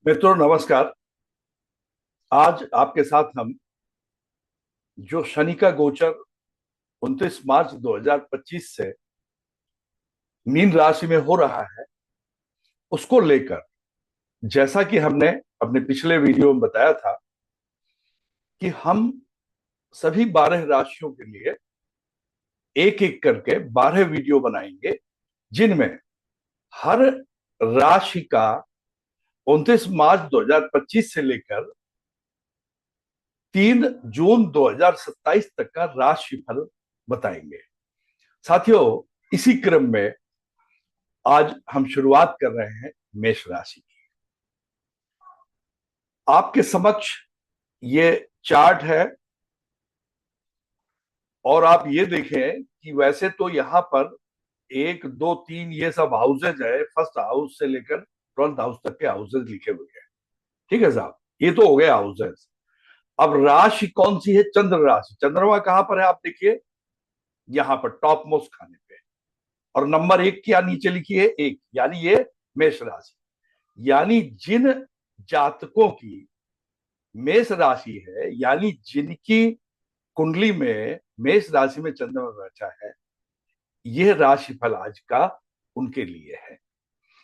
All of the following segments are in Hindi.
मित्रों नमस्कार। आज आपके साथ हम जो शनि का गोचर 29 मार्च 2025 से मीन राशि में हो रहा है उसको लेकर, जैसा कि हमने अपने पिछले वीडियो में बताया था कि हम सभी 12 राशियों के लिए एक एक करके 12 वीडियो बनाएंगे, जिनमें हर राशि का 29 मार्च 2025 से लेकर 3 जून 2027 तक का राशिफल बताएंगे। साथियों, इसी क्रम में आज हम शुरुआत कर रहे हैं मेष राशि की। आपके समक्ष ये चार्ट है और आप ये देखें कि वैसे तो यहां पर 1 2 3 ये सब हाउसेज है, फर्स्ट हाउस से लेकर 12th हाउस तक के हाउसेज लिखे हुए हैं। ठीक है साहब, ये तो हो गए हाउसेज। अब राशि कौन सी है? चंद्र राशि। चंद्रमा कहां पर है आप देखिए, यहां पर टॉप मोस्ट खाने पे, और नंबर 1 क्या नीचे लिखी है? 1, यानी ये मेष राशि। यानी जिन जातकों की मेष राशि है, यानी जिनकी कुंडली में मेष राशि में चंद्रमा बैठा है, यह राशिफल आज का उनके लिए है।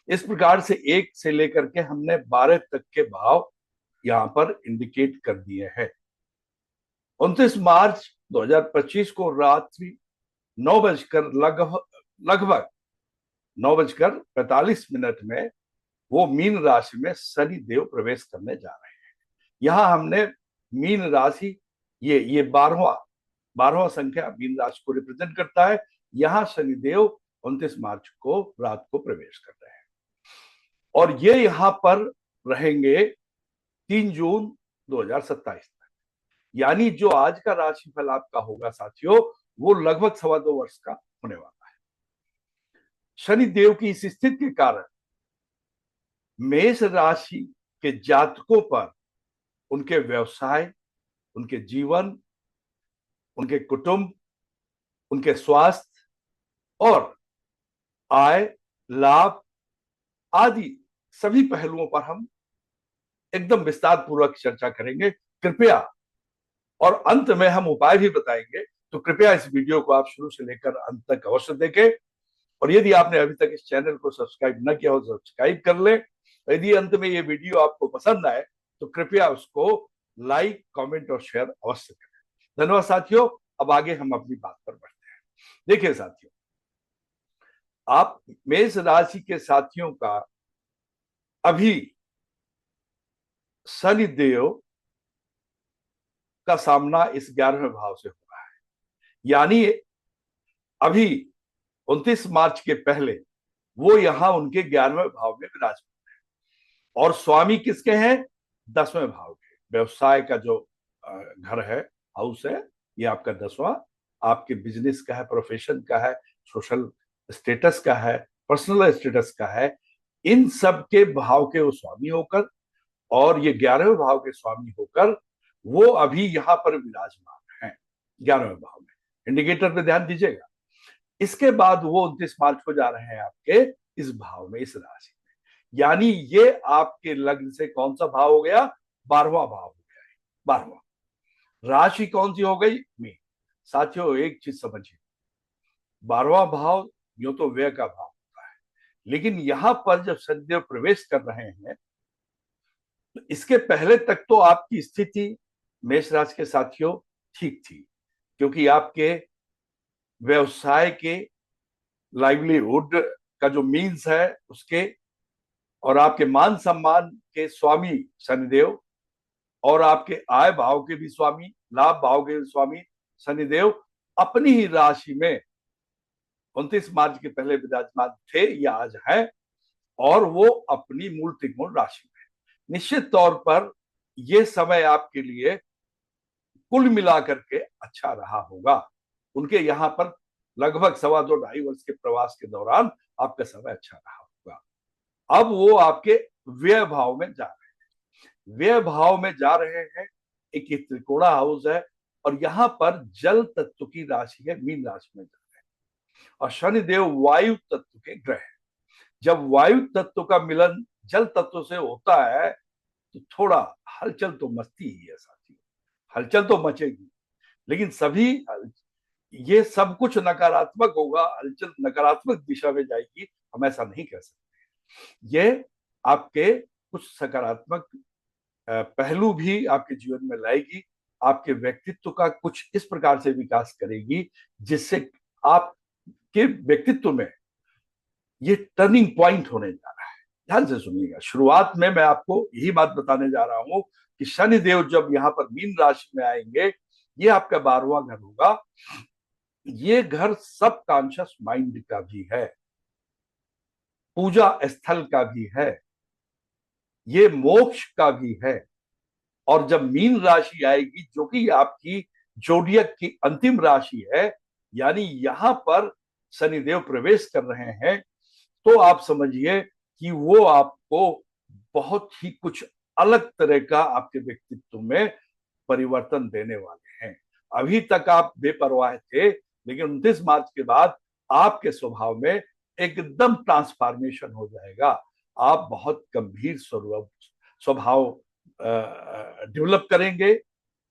इस प्रकार से 1 से लेकर के हमने 12 तक के भाव यहां पर इंडिकेट कर दिए हैं। 29 मार्च 2025 को रात्रि 9 बजकर लगभग लगभग 9:45 में वो मीन राशि में शनि देव प्रवेश करने जा रहे हैं। यहां हमने मीन राशि, ये 12वां संख्या मीन राशि को रिप्रेजेंट करता है। यहां शनिदेव 29 मार्च को रात को प्रवेश कर रहे हैं और ये यहां पर रहेंगे 3 जून 2027 तक। यानी जो आज का राशिफल आपका होगा साथियों, वो लगभग 2.25 वर्ष का होने वाला है। शनिदेव की इस स्थिति के कारण मेष राशि के जातकों पर उनके व्यवसाय, उनके जीवन, उनके कुटुंब, उनके स्वास्थ्य और आय, लाभ आदि सभी पहलुओं पर हम एकदम विस्तार पूर्वक चर्चा करेंगे। कृपया, और अंत में हम उपाय भी बताएंगे, तो कृपया इस वीडियो को आप शुरू से लेकर अंत तक अवश्य देखें। और यदि आपने अभी तक इस चैनल को सब्सक्राइब न किया हो, सब्सक्राइब कर ले। यदि अंत में ये वीडियो आपको पसंद आए तो कृपया उसको लाइक, कमेंट और शेयर अवश्य करें। धन्यवाद साथियों। अब आगे हम अपनी बात पर बढ़ते हैं। देखिए साथियों, आप मेष राशि के साथियों का अभी शनि देव का सामना इस 11वें भाव से हो रहा है। यानी अभी 29 मार्च के पहले वो यहां उनके 11वें भाव में विराजमान है। और स्वामी किसके हैं? 10वें भाव के। व्यवसाय का जो घर है, हाउस है, ये आपका 10वां आपके बिजनेस का है, प्रोफेशन का है, सोशल स्टेटस का है, पर्सनल स्टेटस का है। इन सब के भाव के वो स्वामी होकर, और ये 11वें भाव के स्वामी होकर वो अभी यहां पर विराजमान है 11वें भाव में। इंडिकेटर पे ध्यान दीजिएगा। इसके बाद वो 29 मार्च को जा रहे हैं आपके इस भाव में, इस राशि में। यानी ये आपके लग्न से कौन सा भाव हो गया? 12वां भाव हो गया है। 12वां। राशि कौन सी हो गई? मीन। साथियों, एक चीज समझिए, 12वां भाव यो तो व्यय का भाव होता है, लेकिन यहां पर जब शनिदेव प्रवेश कर रहे हैं तो इसके पहले तक तो आपकी स्थिति मेष राशि के साथियों ठीक थी, क्योंकि आपके व्यवसाय के, लाइवलीहुड का जो मीन्स है उसके, और आपके मान सम्मान के स्वामी शनिदेव, और आपके आय भाव के भी स्वामी, लाभ भाव के भी स्वामी शनिदेव अपनी ही राशि में 29 मार्च के पहले विराजमान थे या आज है, और वो अपनी मूल त्रिकोण राशि में। निश्चित तौर पर यह समय आपके लिए कुल मिलाकर के अच्छा रहा होगा। उनके यहां पर लगभग 2.25 2 ढाई वर्ष के प्रवास के दौरान आपका समय अच्छा रहा होगा। अब वो आपके व्यय भाव में जा रहे हैं। व्यय भाव में जा रहे हैं, एक त्रिकोणा हाउस है, और यहां पर जल तत्व की राशि है, मीन राशि में जा रहे हैं। और शनिदेव वायु तत्व के ग्रह है। जब वायु तत्व का मिलन जल तत्व से होता है तो थोड़ा हलचल तो मचती ही है साथियों, हलचल तो मचेगी। लेकिन सभी ये सब कुछ नकारात्मक होगा, हलचल नकारात्मक दिशा में जाएगी, हम ऐसा नहीं कह सकते। ये आपके कुछ सकारात्मक पहलू भी आपके जीवन में लाएगी, आपके व्यक्तित्व का कुछ इस प्रकार से विकास करेगी जिससे आपके व्यक्तित्व में ये टर्निंग पॉइंट होने जा रहा है। ध्यान से सुनिएगा, शुरुआत में मैं आपको यही बात बताने जा रहा हूं कि शनिदेव जब यहां पर मीन राशि में आएंगे, ये आपका 12वां घर होगा। ये घर सब कॉन्शियस माइंड का भी है, पूजा स्थल का भी है, ये मोक्ष का भी है। और जब मीन राशि आएगी जो कि आपकी जोडियक की अंतिम राशि है, यानी यहां पर शनिदेव प्रवेश कर रहे हैं, तो आप समझिए कि वो आपको बहुत ही कुछ अलग तरह का आपके व्यक्तित्व में परिवर्तन देने वाले हैं। अभी तक आप बेपरवाह थे, लेकिन 29 मार्च के बाद आपके स्वभाव में एकदम ट्रांसफॉर्मेशन हो जाएगा। आप बहुत गंभीर स्वभाव डेवलप करेंगे,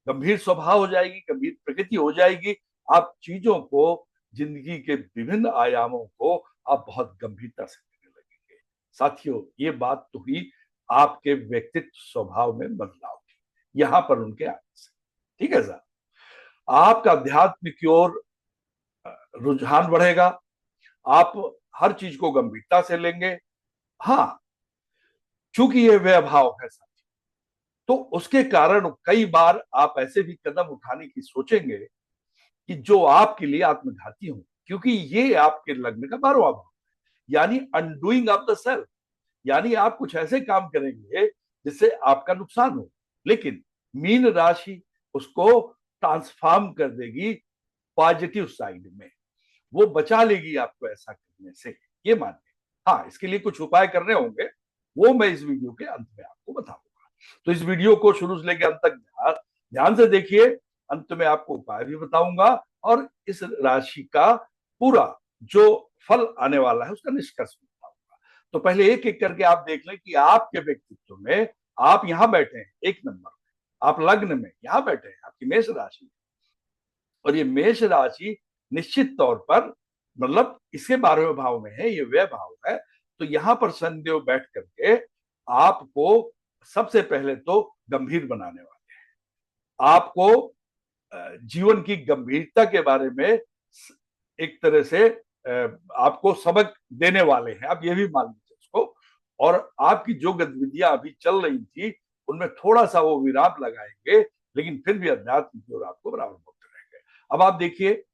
गंभीर स्वभाव हो जाएगी, गंभीर प्रकृति हो जाएगी। आप चीजों को, जिंदगी के विभिन्न आयामों को आप बहुत गंभीरता से लेने लगेंगे। साथियों, ये बात तो हुई आपके व्यक्तित्व स्वभाव में बदलाव की, यहां पर उनके आने से। ठीक है सर, आपका अध्यात्म की ओर रुझान बढ़ेगा, आप हर चीज को गंभीरता से लेंगे। हाँ, चूंकि ये व्यभाव है सर, तो उसके कारण कई बार आप ऐसे भी कदम उठाने की सोचेंगे कि जो आपके लिए आत्मघाती हो, क्योंकि ये आपके लग्न का 12वां भाव, यानी अनडूइंग ऑफ द सेल्फ, यानी आप कुछ ऐसे काम करेंगे जिससे आपका नुकसान हो, लेकिन मीन राशि उसको ट्रांसफॉर्म कर देगी पॉजिटिव साइड में, वो बचा लेगी आपको ऐसा करने से, ये मानिए। हाँ, इसके लिए कुछ उपाय करने होंगे, वो मैं इस वीडियो के अंत में आपको बताऊंगा। तो इस वीडियो को शुरू से लेकर अंत तक ध्यान से देखिए, अंत में आपको उपाय भी बताऊंगा और इस राशि का पूरा जो फल आने वाला है उसका निष्कर्ष बताऊंगा। तो पहले एक एक करके आप देख लें कि आपके व्यक्तित्व में, आप यहां बैठे हैं 1 नंबर में, आप लग्न में यहां बैठे हैं, आपकी मेष राशि, और ये मेष राशि निश्चित तौर पर, मतलब इसके 12वें भाव में है, ये व्यय भाव है। तो यहां पर शनिदेव बैठ करके आपको सबसे पहले तो गंभीर बनाने वाले हैं, आपको जीवन की गंभीरता के बारे में एक तरह से आपको सबक देने वाले हैं, आप ये भी मान लीजिए उसको। और आपकी जो गतिविधियां अभी चल रही थी उनमें थोड़ा सा वो विराम लगाएंगे, लेकिन फिर भी अध्यात्म की ओर आपको बराबर बढ़ते रहेंगे। अब आप देखिए,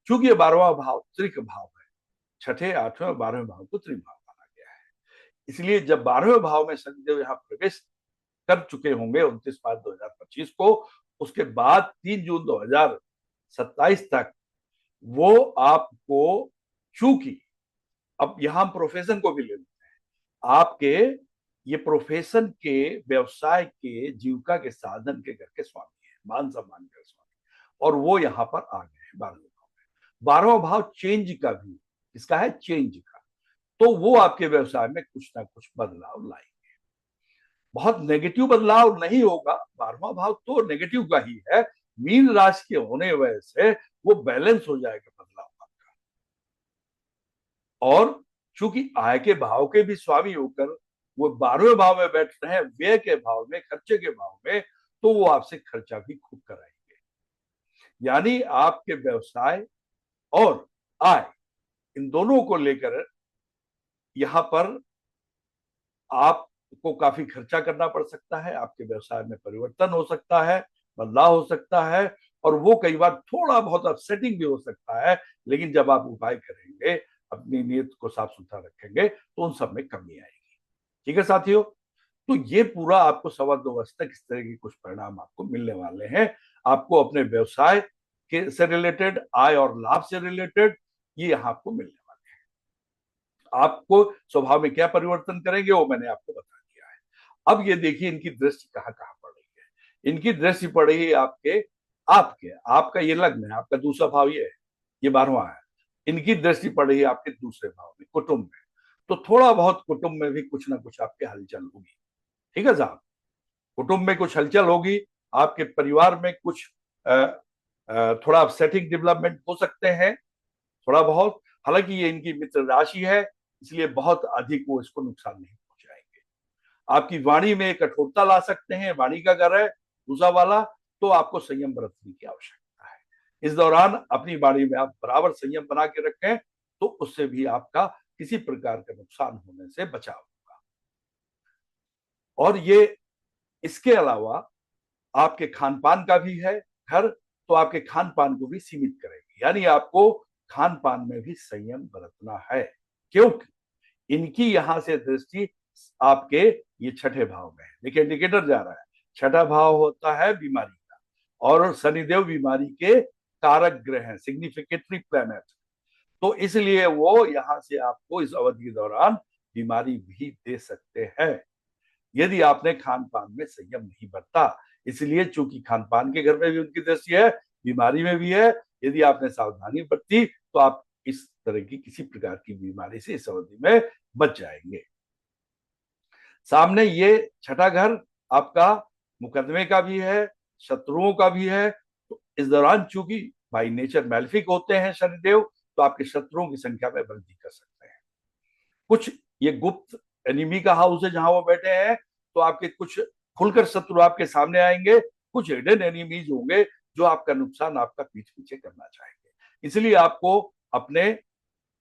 चूंकि ये 12वां भाव त्रिक भाव है, छठे, 8वें और 12वें भाव को त्रिक भाव माना गया है, इसलिए जब 12वें भाव में शनिदेव यहाँ प्रवेश कर चुके होंगे 29 मार्च 2025 को, उसके बाद 3 जून 2027 तक वो आपको, चूंकि अब यहां प्रोफेशन को भी ले लेते हैं, आपके ये प्रोफेशन के, व्यवसाय के, जीविका के साधन के घर के स्वामी है, मान सम्मान के स्वामी, और वो यहां पर आ गए हैं 12वें भाव में। 12वां भाव चेंज का भी, इसका है चेंज का, तो वो आपके व्यवसाय में कुछ ना कुछ बदलाव लाएंगे। बहुत नेगेटिव बदलाव नहीं होगा, 12वां भाव तो नेगेटिव का ही है, मीन राशि के होने वजह से वो बैलेंस हो जाएगा बदलाव आपका। और चूंकि आय के भाव के भी स्वामी होकर वो 12वें भाव में बैठ रहे हैं, व्यय के भाव में, खर्चे के भाव में, तो वो आपसे खर्चा भी खूब कराएंगे। यानी आपके व्यवसाय और आय, इन दोनों को लेकर यहां पर आपको काफी खर्चा करना पड़ सकता है, आपके व्यवसाय में परिवर्तन हो सकता है, बदलाव हो सकता है, और वो कई बार थोड़ा बहुत अपसेटिंग भी हो सकता है, लेकिन जब आप उपाय करेंगे, अपनी नीयत को साफ सुथरा रखेंगे, तो उन सब में कमी आएगी। ठीक है साथियों, तो ये पूरा आपको 2.25 वर्ष तक इस तरह के कुछ परिणाम आपको मिलने वाले हैं। आपको अपने व्यवसाय के से रिलेटेड, आय और लाभ से रिलेटेड, ये यहाँ आपको मिलने वाले हैं। आपको स्वभाव में क्या परिवर्तन करेंगे वो मैंने आपको बता दिया है। अब ये देखिए इनकी दृष्टि कहाँ कहाँ पड़ रही है। इनकी दृष्टि पड़ रही है आपके आपके आपका ये लग्न है, आपका दूसरा भाव ये है, ये 12वां है। इनकी दृष्टि पड़ रही है आपके दूसरे भाव में, कुटुंब में। तो थोड़ा बहुत कुटुंब में भी कुछ ना कुछ आपके हलचल होगी। ठीक है साहब, कुटुंब में कुछ हलचल होगी, आपके परिवार में कुछ थोड़ा अपसेटिंग डेवलपमेंट हो सकते हैं, थोड़ा बहुत। हालांकि ये इनकी मित्र राशि है, इसलिए बहुत अधिक वो इसको नुकसान नहीं पहुंचाएंगे। आपकी वाणी में कठोरता ला सकते हैं, वाणी का घर है दूसरा वाला, तो आपको संयम बरतने की आवश्यकता है। इस दौरान अपनी वाणी में आप बराबर संयम बना के रखें, तो उससे भी आपका किसी प्रकार का नुकसान होने से बचाव होगा। और ये इसके अलावा आपके खान पान का भी है घर, तो आपके खान पान को भी सीमित करेगी, यानी आपको खान पान में भी संयम बरतना है, क्योंकि इनकी यहां से दृष्टि आपके ये छठे भाव में है। देखिए इंडिकेटर जा रहा है, छठा भाव होता है बीमारी का, और शनिदेव बीमारी के कारक ग्रह हैं, सिग्निफिकेटरी प्लैनेट। तो इसलिए वो यहां से आपको इस अवधि के दौरान बीमारी भी दे सकते हैं, यदि आपने खान पान में संयम नहीं बरता। इसलिए चूंकि खान पान के घर में भी उनकी दृष्टि है, बीमारी में भी है, यदि आपने सावधानी बरती तो आप इस तरह की किसी प्रकार की बीमारी से इस अवधि में बच जाएंगे। सामने ये छठा घर आपका मुकदमे का भी है, शत्रुओं का भी है। तो इस दौरान चूंकि बाई नेचर मैलिफिक होते हैं शनिदेव, तो आपके शत्रुओं की संख्या में वृद्धि कर सकते हैं। कुछ ये गुप्त एनिमी का हाउस है जहां वो बैठे हैं, तो आपके कुछ खुलकर शत्रु आपके सामने आएंगे, कुछ हिडन एनिमीज होंगे जो आपका नुकसान आपका पीठ पीछे करना चाहेंगे। इसलिए आपको अपने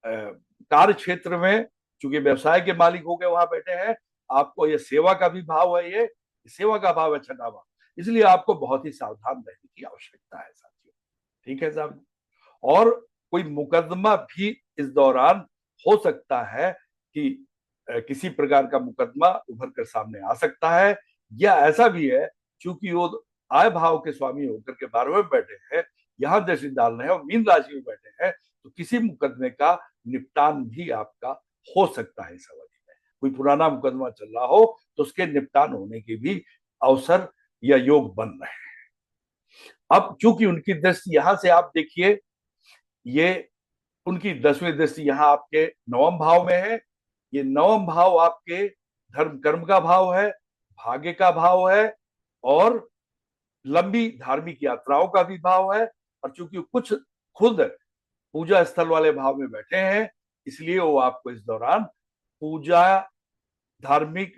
कार्य क्षेत्र में, चूंकि व्यवसाय के मालिक हो गए वहां बैठे हैं, आपको ये सेवा का भी भाव है, ये सेवा का भाव है छठा भाव, इसलिए आपको बहुत ही सावधान रहने की आवश्यकता है साथियों। ठीक है साहब। और कोई मुकदमा भी इस दौरान हो सकता है कि किसी प्रकार का मुकदमा उभर कर सामने आ सकता है, या ऐसा भी है चूंकि वो आय भाव के स्वामी होकर के 12वें में बैठे हैं, यहां दृष्टि डाल रहे हैं और मीन राशि में बैठे हैं, तो किसी मुकदमे का निपटान भी आपका हो सकता है इस अवधि में। कोई पुराना मुकदमा चल रहा हो तो उसके निपटान होने के भी अवसर या योग बन रहे हैं। अब चूंकि उनकी दृष्टि यहां से आप देखिए, ये उनकी 10वीं दृष्टि यहाँ आपके नवम भाव में है। ये नवम भाव आपके धर्म कर्म का भाव है, भाग्य का भाव है, और लंबी धार्मिक यात्राओं का भी भाव है। और चूंकि कुछ खुद पूजा स्थल वाले भाव में बैठे हैं, इसलिए वो आपको इस दौरान पूजा, धार्मिक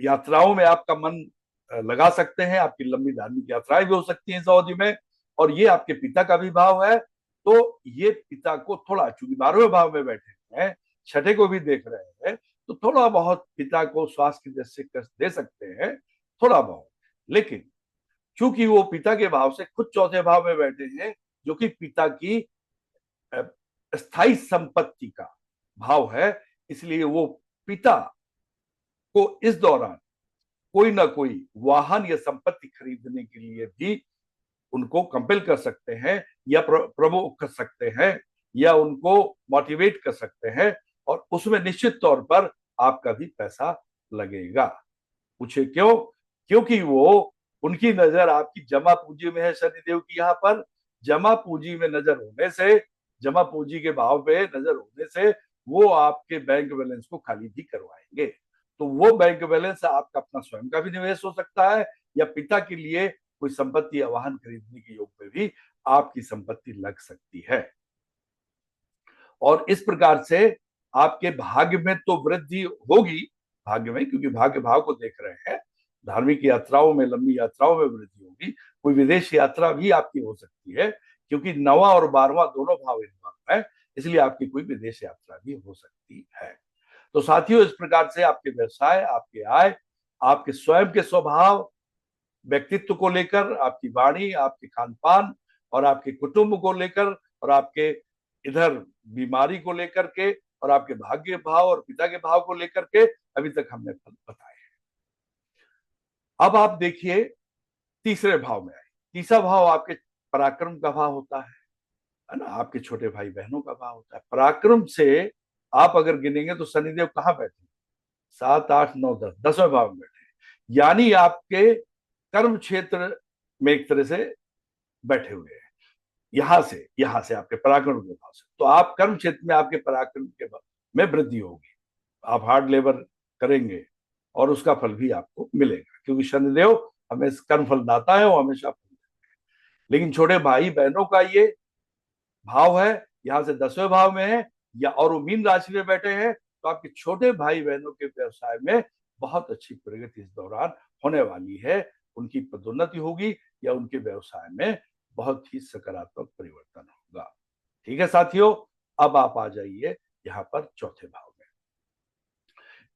यात्राओं में आपका मन लगा सकते हैं। आपकी लंबी धार्मिक यात्राएं भी हो सकती हैं इस अवधि में। और ये आपके पिता का भी भाव है, तो ये पिता को थोड़ा, चूंकि 12वें भाव में बैठे हैं, छठे को भी देख रहे हैं, तो थोड़ा बहुत पिता को स्वास्थ्य की दृष्टि से कष्ट दे सकते हैं, थोड़ा बहुत। लेकिन चूंकि वो पिता के भाव से खुद चौथे भाव में बैठे हैं, जो कि पिता की स्थायी संपत्ति का भाव है, इसलिए वो पिता को इस दौरान कोई ना कोई वाहन या संपत्ति खरीदने के लिए भी उनको कंपेल कर सकते हैं, या प्रमोट कर सकते हैं, या उनको मोटिवेट कर सकते हैं, और उसमें निश्चित तौर पर आपका भी पैसा लगेगा। पूछे क्यों? क्योंकि वो, उनकी नजर आपकी जमा पूंजी में है, शनिदेव की यहाँ पर जमा पूंजी में नजर होने से, जमा पूंजी के भाव पे नजर होने से वो आपके बैंक बैलेंस को खाली भी करवाएंगे। तो वो बैंक बैलेंस आपका अपना स्वयं का भी निवेश हो सकता है, या पिता के लिए कोई संपत्ति या वाहन खरीदने के योग में भी आपकी संपत्ति लग सकती है। और इस प्रकार से आपके भाग्य में तो वृद्धि होगी, भाग्य में, क्योंकि भाग्य भाव को देख रहे हैं, धार्मिक यात्राओं में, लंबी यात्राओं में वृद्धि होगी। कोई विदेश यात्रा भी आपकी हो सकती है, क्योंकि 9वां और 12वां दोनों भाव इन्वॉल्व है, इसलिए आपकी कोई विदेश यात्रा भी हो सकती है। तो साथियों, इस प्रकार से आपके व्यवसाय, आपके आय, आपके स्वयं के स्वभाव, व्यक्तित्व को लेकर, आपकी वाणी, आपके खान पान, और आपके कुटुंब को लेकर, और आपके इधर बीमारी को लेकर के, और आपके भाग्य भाव और पिता के भाव को लेकर के अभी तक हमने फल बताए हैं। अब आप देखिए तीसरे भाव में आए। तीसरा भाव आपके पराक्रम का भाव होता है ना, आपके छोटे भाई बहनों का भाव होता है। पराक्रम से आप अगर गिनेंगे तो शनिदेव कहाँ बैठे? 7, 8, 9, 10, 10वें भाव में बैठे, यानी आपके कर्म क्षेत्र में एक तरह से बैठे हुए हैं। यहां से आपके पराक्रम के भाव से, तो आप कर्म क्षेत्र में आपके पराक्रम के भाव में वृद्धि होगी। आप हार्ड लेबर करेंगे, और उसका फल भी आपको मिलेगा, क्योंकि शनिदेव हमें कर्म फलदाता है, वो हमेशा फल देते हैं। लेकिन छोटे भाई बहनों का ये भाव है, यहाँ से 10वें भाव में है, या और वो मीन राशि में बैठे हैं, तो आपके छोटे भाई बहनों के व्यवसाय में बहुत अच्छी प्रगति इस दौरान होने वाली है। उनकी पदोन्नति होगी या उनके व्यवसाय में बहुत ही सकारात्मक परिवर्तन होगा। ठीक है साथियों, अब आप आ जाइए यहाँ पर चौथे भाव में।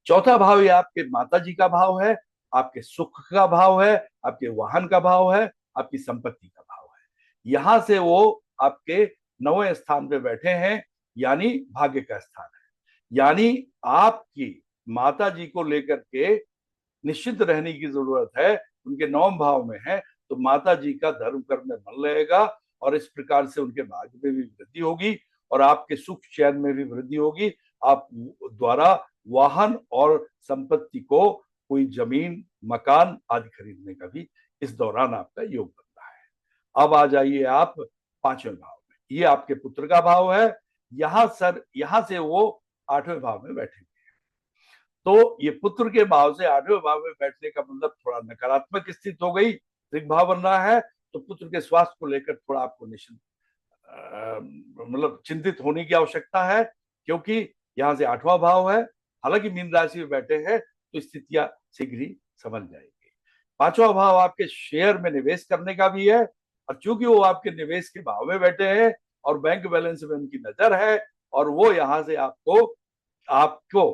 चौथा भाव ये आपके माता जी का भाव है, आपके सुख का भाव है, आपके वाहन का भाव है, आपकी संपत्ति का भाव है। यहां से वो आपके 9वें स्थान पे बैठे हैं, यानी भाग्य का स्थान है। यानी आपकी माता जी को लेकर के निश्चित रहने की जरूरत है, उनके 9वें भाव में है, तो माता जी का धर्म कर्म में मन रहेगा, और इस प्रकार से उनके भाग्य में भी वृद्धि होगी और आपके सुख चैन में भी वृद्धि होगी। आप द्वारा वाहन और संपत्ति को, कोई जमीन मकान आदि खरीदने का भी इस दौरान आपका योग बन रहा है। अब आ जाइए आप 5वें भाव में, ये आपके पुत्र का भाव है। यहां से वो 8वें भाव में बैठे, तो ये पुत्र के भाव से 8वें भाव में बैठने का मतलब थोड़ा नकारात्मक स्थिति हो गई, दिग्भाव बन रहा है। तो पुत्र के स्वास्थ्य को लेकर थोड़ा आपको निश्चित मतलब चिंतित होने की आवश्यकता है, क्योंकि यहाँ से 8वां भाव है। हालांकि मीन राशि में बैठे हैं तो स्थितियां शीघ्र ही समझ जाएंगी। 5वां भाव आपके शेयर में निवेश करने का भी है, और चूंकि वो आपके निवेश के भाव में बैठे हैं और बैंक बैलेंस में उनकी नजर है, और वो यहाँ से आपको आपको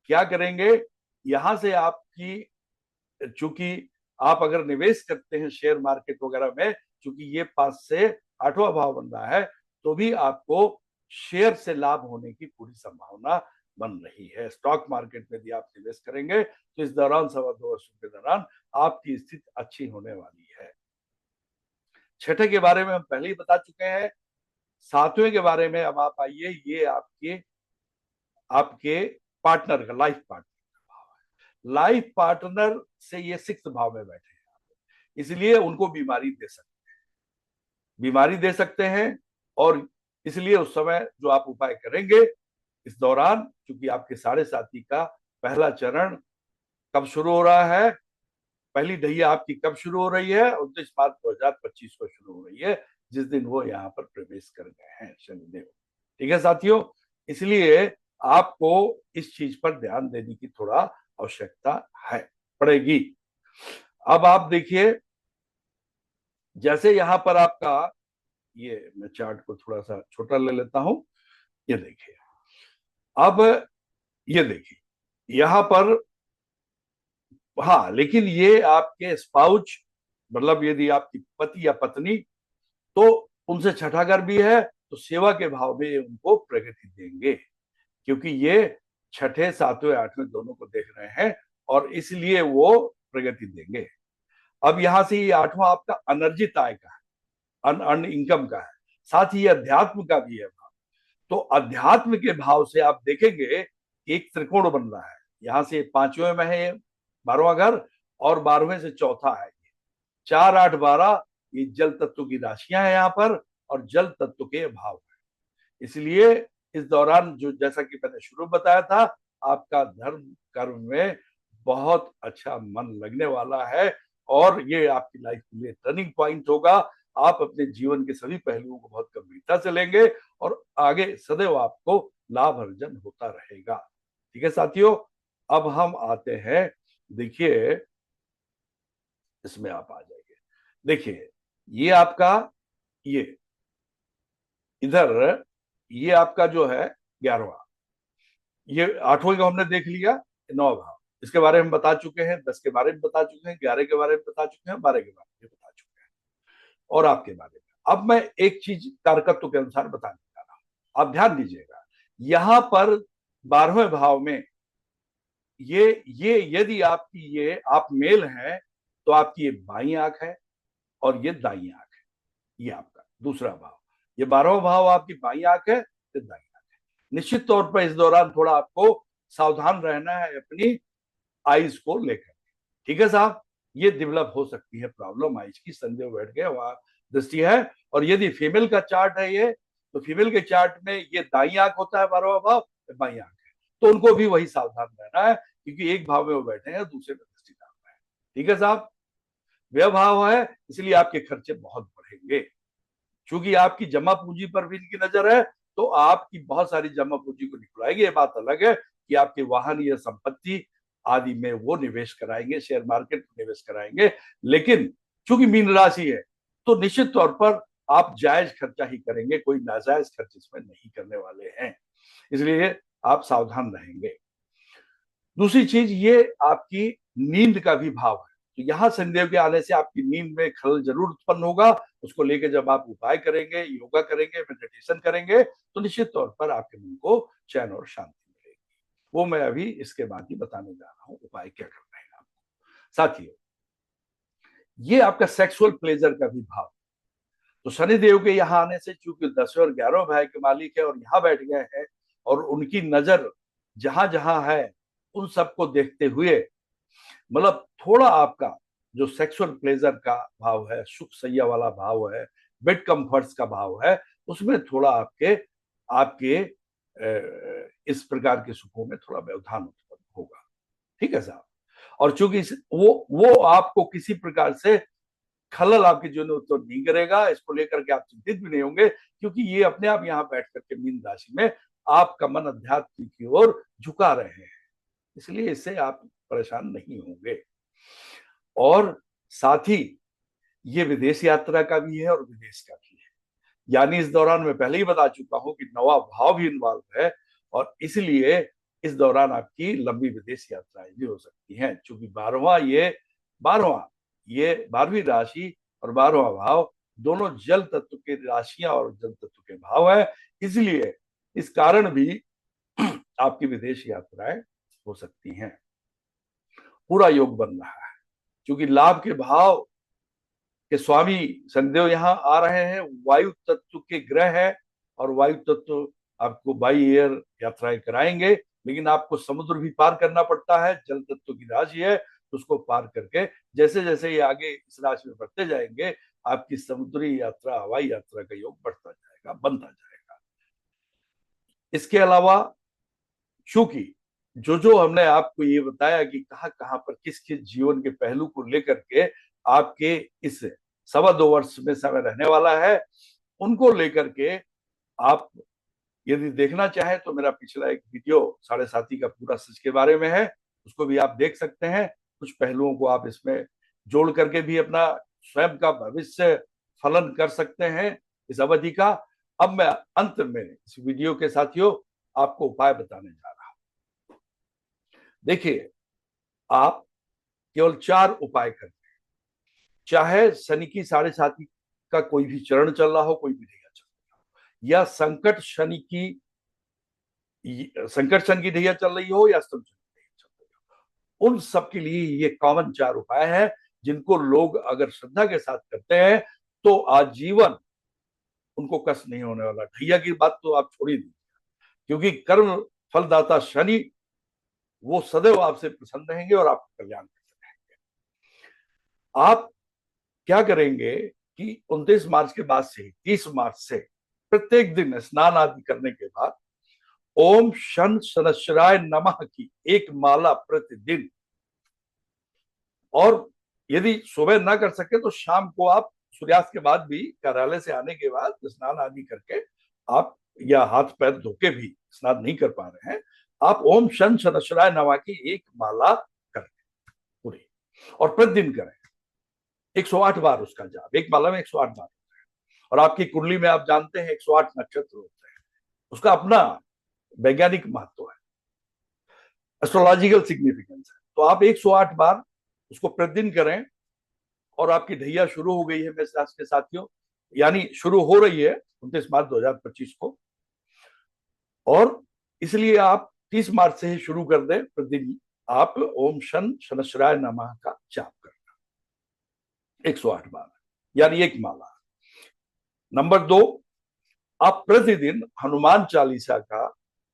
क्या करेंगे, यहां से आपकी, चूंकि आप अगर निवेश करते हैं शेयर मार्केट वगैरह में, चूंकि ये 5 से 8वां भाव बन रहा है, तो भी आपको शेयर से लाभ होने की पूरी संभावना बन रही है। स्टॉक मार्केट में भी आप निवेश करेंगे तो इस दौरान 2.25 वर्षों के दौरान आपकी स्थिति अच्छी होने वाली है। छठे के बारे में हम पहले ही बता चुके हैं। 7वें के बारे में अब आप आइए, ये आपके आपके पार्टनर का, लाइफ पार्टनर का भाव है। लाइफ पार्टनर से ये 6th भाव में बैठे हैं, इसलिए उनको बीमारी दे सकते हैं। और इसलिए उस समय जो आप उपाय करेंगे इस दौरान, क्योंकि आपके 7.5 का पहला चरण कब शुरू हो रहा है, पहली ढैया आपकी कब शुरू हो रही है, 29 मार्च 2025 को शुरू हो रही है, जिस दिन वो यहाँ पर प्रवेश कर गए हैं शनिदेव। ठीक है साथियों, इसलिए आपको इस चीज पर ध्यान देने की थोड़ा आवश्यकता है, पड़ेगी। अब आप देखिए, जैसे यहां पर आपका, ये मैं चार्ट को थोड़ा सा छोटा ले लेता हूं, ये देखिए। अब ये देखिए यहां पर, हाँ, लेकिन ये आपके स्पाउच, मतलब यदि आपकी पति या पत्नी, तो उनसे छठा घर भी है, तो सेवा के भाव में उनको प्रगति देंगे, क्योंकि ये 6ठे 7वें 8वें दोनों को देख रहे हैं, और इसलिए वो प्रगति देंगे। अब यहां से ये 8वां आपका अनर्जित आय का है, अन इनकम का है, साथ ही अध्यात्म का भी है भाव। तो अध्यात्म के भाव से आप देखेंगे एक त्रिकोण बन रहा है, यहां से 5वें में है 12वां घर, और 12वें से चौथा है, 4 8 12, ये जल तत्व की राशियां हैं यहाँ पर, और जल तत्व के भाव है। इसलिए इस दौरान जो, जैसा कि मैंने शुरू बताया था, आपका धर्म कर्म में बहुत अच्छा मन लगने वाला है, और ये आपकी लाइफ के लिए टर्निंग पॉइंट होगा। आप अपने जीवन के सभी पहलुओं को बहुत गंभीरता से लेंगे, और आगे सदैव आपको लाभ अर्जन होता रहेगा। ठीक है साथियों, अब हम आते हैं, देखिए इसमें आप आ जाइए। देखिए ये आपका, ये इधर, ये आपका जो है 11वां, ये 8वें को हमने देख लिया, 9 भाव इसके बारे में बता चुके हैं, 10 के बारे में बता चुके हैं, 11 के बारे में बता चुके हैं, 12 के बारे में बता चुके हैं, और आपके बारे में अब मैं एक चीज कारकत्व के अनुसार बताने जा रहा हूं। आप ध्यान दीजिएगा, यहां पर 12वें भाव में ये यदि आपकी, ये आप मेल हैं, तो आपकी ये बाई आंख है और ये दाई आंख है, ये आपका दूसरा भाव। ये 12वां भाव आपकी बाई आंख है, ये दाई आंख है। निश्चित तौर पर इस दौरान थोड़ा आपको सावधान रहना है अपनी आइज को लेकर। ठीक है साहब, ये डेवलप हो सकती है प्रॉब्लम आइज की, संदेह बैठ गया, वहां दृष्टि है। और यदि फीमेल का चार्ट है ये, तो फीमेल के चार्ट में ये दाई आंख होता है 12वां भाव, बाई आंख है, तो उनको भी वही सावधान रहना है क्योंकि एक भाव में वो बैठे हैं, दूसरे में दृष्टि डाल रहे हैं। ठीक है साहब, व्यय भाव है, इसलिए आपके खर्चे बहुत बढ़ेंगे। क्योंकि आपकी जमा पूंजी पर भी इनकी नजर है, तो आपकी बहुत सारी जमा पूंजी को निकलाएगी। ये बात अलग है कि आपके वाहन या संपत्ति आदि में वो निवेश कराएंगे, शेयर मार्केट में निवेश कराएंगे। लेकिन चूंकि मीन राशि है, तो निश्चित तौर पर आप जायज खर्चा ही करेंगे, कोई नाजायज खर्च इसमें नहीं करने वाले हैं, इसलिए आप सावधान रहेंगे। दूसरी चीज, ये आपकी नींद का भी भाव है, तो यहां शनिदेव के आने से आपकी नींद में खलल जरूर उत्पन्न होगा। उसको लेकर जब आप उपाय करेंगे, योगा करेंगे, मेडिटेशन करेंगे, तो निश्चित तौर पर आपके मन को चैन और शांति मिलेगी। वो मैं अभी इसके बाद ही बताने जा रहा हूं, उपाय क्या करना है आपको। साथियों, ये आपका सेक्सुअल प्लेजर का भी भाव, तो शनिदेव के यहाँ आने से, चूंकि 10वें और 11वें भाई के मालिक है और यहाँ बैठ गए हैं, और उनकी नजर जहां जहां है उन सबको देखते हुए, मतलब थोड़ा आपका जो सेक्सुअल प्लेजर का भाव है, सुख सैया वाला भाव है, बेड कंफर्ट्स का भाव है, उसमें थोड़ा आपके आपके इस प्रकार के सुखों में थोड़ा व्यवधान उत्पन्न होगा। ठीक है साहब, और चूंकि वो आपको किसी प्रकार से खलल आपके जीवन में उत्पन्न नहीं करेगा, इसको लेकर के आप चिंतित भी नहीं होंगे, क्योंकि ये अपने आप यहाँ बैठ करके मीन राशि में आपका मन अध्यात्म की ओर झुका रहे हैं, इसलिए इससे आप परेशान नहीं होंगे। और साथ ही ये विदेश यात्रा का भी है और विदेश का भी है, यानी इस दौरान मैं पहले ही बता चुका हूं कि नवा भाव भी इन्वॉल्व है, और इसलिए इस दौरान आपकी लंबी विदेश यात्राएं भी हो सकती हैं। चूंकि 12वीं राशि और 12वां भाव दोनों जल तत्व के राशियां और जल तत्व के भाव है, इसलिए इस कारण भी आपकी विदेश यात्राएं हो सकती हैं। पूरा योग बन रहा है, क्योंकि लाभ के भाव के स्वामी शनिदेव यहाँ आ रहे हैं, वायु तत्व के ग्रह है, और वायु तत्व आपको बाई एयर यात्राएं कराएंगे, लेकिन आपको समुद्र भी पार करना पड़ता है, जल तत्व की राशि है, तो उसको पार करके जैसे जैसे ये आगे इस राशि में बढ़ते जाएंगे, आपकी समुद्री यात्रा, हवाई यात्रा का योग बढ़ता जाएगा, बनता जाएगा। इसके अलावा चूंकि जो हमने आपको ये बताया कि कहां कहां पर किस किस जीवन के पहलू को लेकर के आपके इस 2.25 वर्ष में समय रहने वाला है, उनको लेकर के आप यदि देखना चाहें तो मेरा पिछला एक वीडियो 7.5 का पूरा सच के बारे में है, उसको भी आप देख सकते हैं। कुछ पहलुओं को आप इसमें जोड़ करके भी अपना स्वयं का भविष्य फलन कर सकते हैं इस अवधि का। अब मैं अंत में इस वीडियो के साथियों आपको उपाय बताने जा रहा हूं। देखिए, आप केवल 4 उपाय करें, चाहे शनि की 7.5 का कोई भी चरण चल रहा हो, कोई भी ढैया चल रहा हो, या संकट शनि की ढैया चल रही हो, या अष्टम शनि की ढैया चल रही हो, उन सब के लिए ये कॉमन 4 उपाय है, जिनको लोग अगर श्रद्धा के साथ करते हैं तो आजीवन उनको कष्ट नहीं होने वाला। ढैया की बात तो आप छोड़ ही दीजिए, क्योंकि कर्म फलदाता शनि वो सदैव आपसे प्रसन्न रहेंगे और आपका कल्याण करते रहेंगे। आप क्या करेंगे कि 29 मार्च के बाद से 30 मार्च से प्रत्येक दिन स्नान आदि करने के बाद ओम शन शनश्चराय नमः की 1 माला प्रतिदिन, और यदि सुबह ना कर सके तो शाम को आप सूर्यास्त के बाद भी, कार्यालय से आने के बाद स्नान आदि करके आप, या हाथ पैर धोके भी स्नान नहीं कर पा रहे हैं, आप ओम शन शनश्चराय नमः की 1 माला करें पूरी, और प्रतिदिन करें 108 बार उसका जाप। 1 माला में 108 बार होता है, और आपकी कुंडली में आप जानते हैं 108 नक्षत्र होते हैं, उसका अपना वैज्ञानिक महत्व है, एस्ट्रोलॉजिकल सिग्निफिकेंस है। तो आप 108 बार उसको प्रतिदिन करें, और आपकी ढैया शुरू हो गई है मेष राशि के साथियों, यानी शुरू हो रही है 29 मार्च 2025 को, और इसलिए आप 30 मार्च से ही शुरू कर दें। प्रतिदिन आप ओम शन शनश्चराय नमः का जाप करना 108 बार, यानी 1 माला। नंबर 2, आप प्रतिदिन हनुमान चालीसा का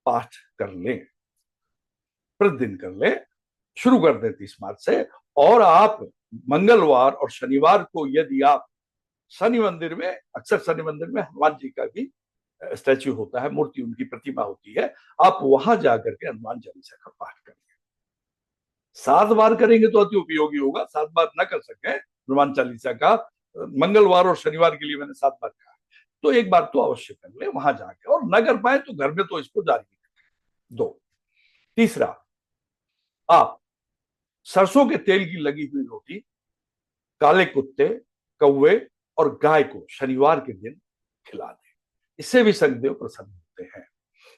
पाठ कर लें, प्रतिदिन कर लें, शुरू कर दें 30 मार्च से। और आप मंगलवार और शनिवार को, यदि आप शनि मंदिर में, अक्सर शनि मंदिर में हनुमान जी का भी स्टैच्यू होता है, मूर्ति, उनकी प्रतिमा होती है, आप वहां जाकर के हनुमान चालीसा का पाठ करें। 7 बार करेंगे तो अति उपयोगी होगा। 7 बार न कर सके हनुमान चालीसा का, मंगलवार और शनिवार के लिए मैंने 7 बार कहा, तो एक बार तो अवश्य कर ले वहां जाके, और न कर पाए तो घर में तो इसको जारी रखें। 2, तीसरा, आप सरसों के तेल की लगी हुई रोटी काले कुत्ते, कौवे और गाय को शनिवार के दिन खिला दें। इससे भी शनिदेव प्रसन्न होते हैं।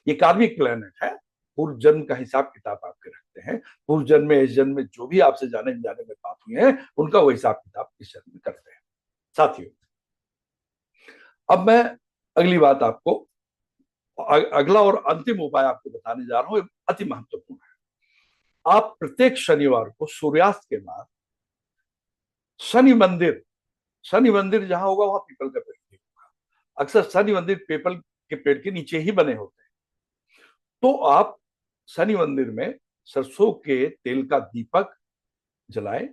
ये कार्मिक प्लेनेट है, पूर्व जन्म का हिसाब किताब आपके रखते हैं। पूर्व जन्म में, इस जन्म में जो भी आपसे जाने जाने में पाप हुए हैं, उनका वो हिसाब किताब इस जन्म में करते हैं। साथियों, अब मैं अगली बात आपको, अगला और अंतिम उपाय आपको बताने जा रहा हूं, अति महत्वपूर्ण है। आप प्रत्येक शनिवार को सूर्यास्त के बाद शनि मंदिर, शनि मंदिर जहां होगा वहां पीपल का पेड़ भी होगा। अक्सर शनि मंदिर पीपल के पेड़ के नीचे ही बने होते हैं। तो आप शनि मंदिर में सरसों के तेल का दीपक जलाएं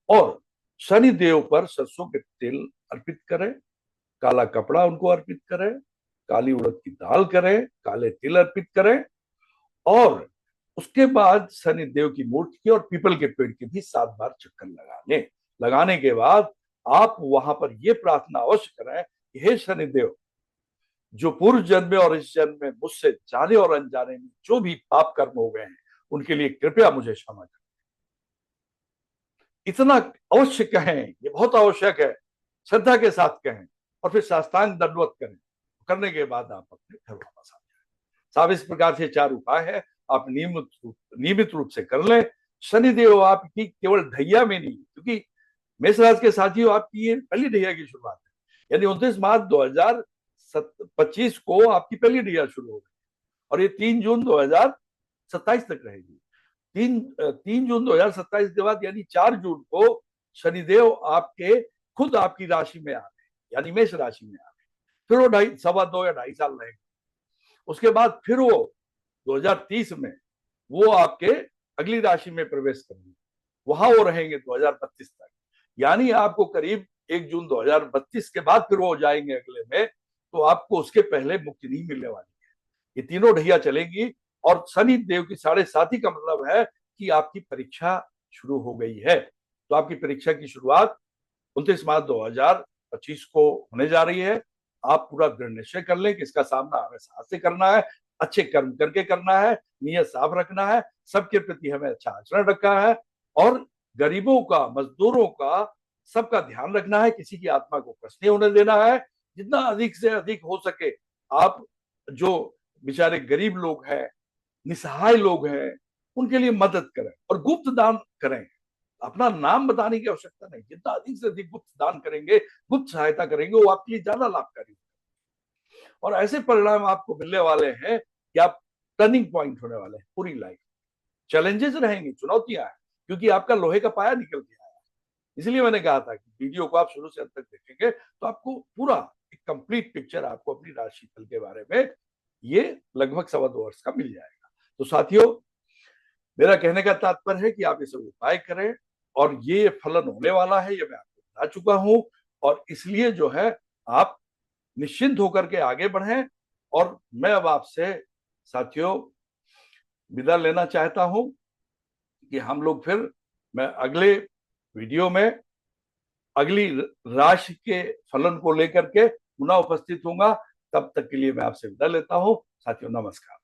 और शनि देव पर सरसों के तेल अर्पित करें, काला कपड़ा उनको अर्पित करें, काली उड़द की दाल करें, काले तिल अर्पित करें, और उसके बाद शनि देव की मूर्ति की और पीपल के पेड़ के भी 7 बार चक्कर लगा लें। लगाने के बाद आप वहां पर यह प्रार्थना अवश्य करें कि हे शनि देव, जो पूर्व जन्म में और इस जन्म में मुझसे जाने और अनजाने में जो भी पाप कर्म हो गए हैं, उनके लिए कृपया मुझे क्षमा करें। इतना अवश्य कहें, ये बहुत आवश्यक है, श्रद्धा के साथ कहें और फिर साष्टांग दंडवत करें। करने के बाद आप अपने घर वापस आ जाए। साहब, इस प्रकार से 4 उपाय है, आप नियमित रूप से कर लें। शनिदेव आपकी केवल ढैया में नहीं, क्योंकि मेष राशि के साथियों आपकी ये पहली ढैया की शुरुआत है, यानी 29 मार्च 2025 को आपकी पहली ढैया शुरू हो गई और ये 3 जून 2027 तक रहेगी। 3 जून 2027 के बाद यानी 4 जून को शनिदेव आपके खुद आपकी राशि में आ गए, यानी मेष राशि में आ गए। फिर वो 2.5 या 2.5 साल रहेंगे। उसके बाद फिर वो 2030 में वो आपके अगली राशि में प्रवेश करेंगे, वहां वो रहेंगे 2032 तक। यानी आपको करीब 1 जून 2032 के बाद फिर वो जाएंगे अगले में, तो आपको उसके पहले मुक्ति नहीं मिलने वाली है। ये तीनों ढैया चलेंगी और शनि देव की 7.5 का मतलब है कि आपकी परीक्षा शुरू हो गई है। तो आपकी परीक्षा की शुरुआत 29 मार्च 2025 को होने जा रही है। आप पूरा दृढ़ निश्चय कर लें कि इसका सामना हमें साहस से करना है, अच्छे कर्म करके करना है, नियत साफ रखना है, सबके प्रति हमें अच्छा आचरण रखा है और गरीबों का, मजदूरों का, सबका ध्यान रखना है, किसी की आत्मा को कष्ट नहीं होने देना है। जितना अधिक से अधिक हो सके आप जो बेचारे गरीब लोग हैं, निसहाय लोग हैं, उनके लिए मदद करें और गुप्त दान करें। अपना नाम बताने की आवश्यकता नहीं, जितना अधिक से अधिक गुप्त दान करेंगे, गुप्त सहायता करेंगे, वो आपके लिए ज्यादा लाभकारी होगा और ऐसे परिणाम आपको मिलने वाले हैं कि आप टर्निंग पॉइंट होने वाले हैं पूरी लाइफ। चैलेंजेस रहेंगे, चुनौतियां हैं, क्योंकि आपका लोहे का पाया निकल के आया है। इसलिए मैंने कहा था कि वीडियो को आप शुरू से अंत तक देखेंगे तो आपको पूरा एक कंप्लीट पिक्चर आपको अपनी राशिफल के बारे में ये लगभग 2.25 वर्ष का मिल जाएगा। तो साथियों, मेरा कहने का तात्पर्य है कि आप इसे उपाय करें और ये फलन होने वाला है, ये मैं आपको बता चुका हूं, और इसलिए जो है आप निश्चिंत होकर के आगे बढ़ें। और मैं अब आपसे साथियों विदा लेना चाहता हूं कि हम लोग फिर, मैं अगले वीडियो में अगली राशि के फलन को लेकर के पुनः उपस्थित होऊंगा। तब तक के लिए मैं आपसे विदा लेता हूं। साथियों नमस्कार।